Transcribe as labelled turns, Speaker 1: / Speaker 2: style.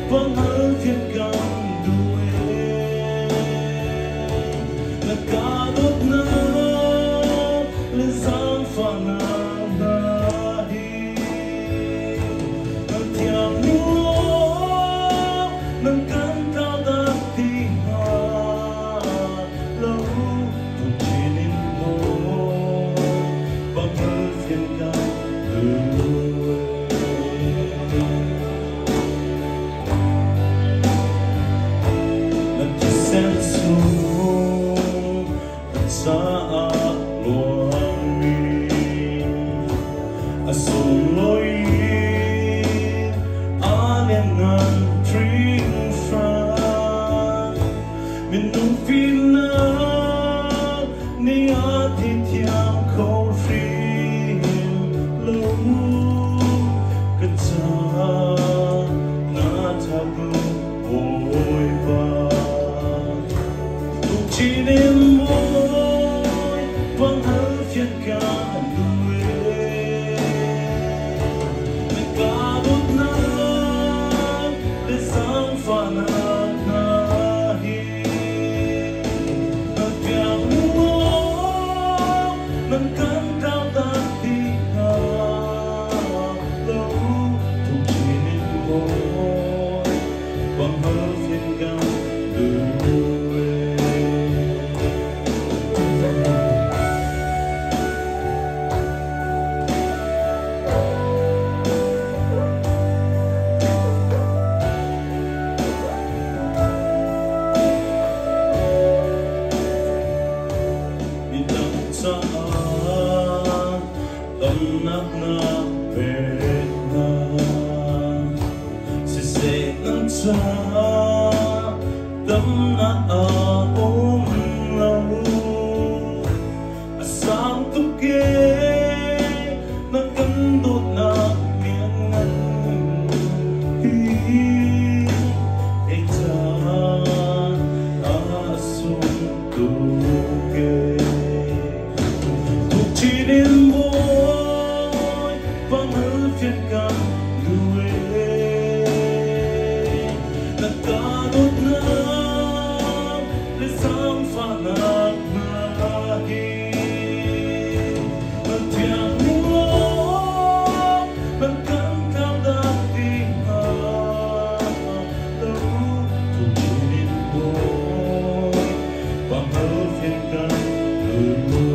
Speaker 1: vang hal phiền càng đuôi là cả đốt nơ lên giang pha na hi thiam nô nâng cánh cao ta thì hoa lâu thuộc chỉ nên ngồi vang hal phiền càng đuôi sa luang mi asung loi anengan tring fra min nung pina ni ati thiam khâu free lo kata na tabu oi ba tu chi nem vang hal phiền cả đuôi mình cả đốt na để sáng pha na hi nâng piang nuo nâng cánh cao ta đi ha lâu thuộc chỉ nên ngồi vang hal phiền cả đuôi tâm nát na về na sẽ sẽ ngăn cha tâm nát ôm lâu sáng tu kê na cân đốt na miệng ngăn hi ai cha sung tu kê chỉ đến môi vang hal phiền càng đuôi là cả đốt na lên sáng pha na hi nâng thiang nuo nâng cánh cao ta đi ha lâu thuộc chỉ đến môi vang hal phiền càng đuôi.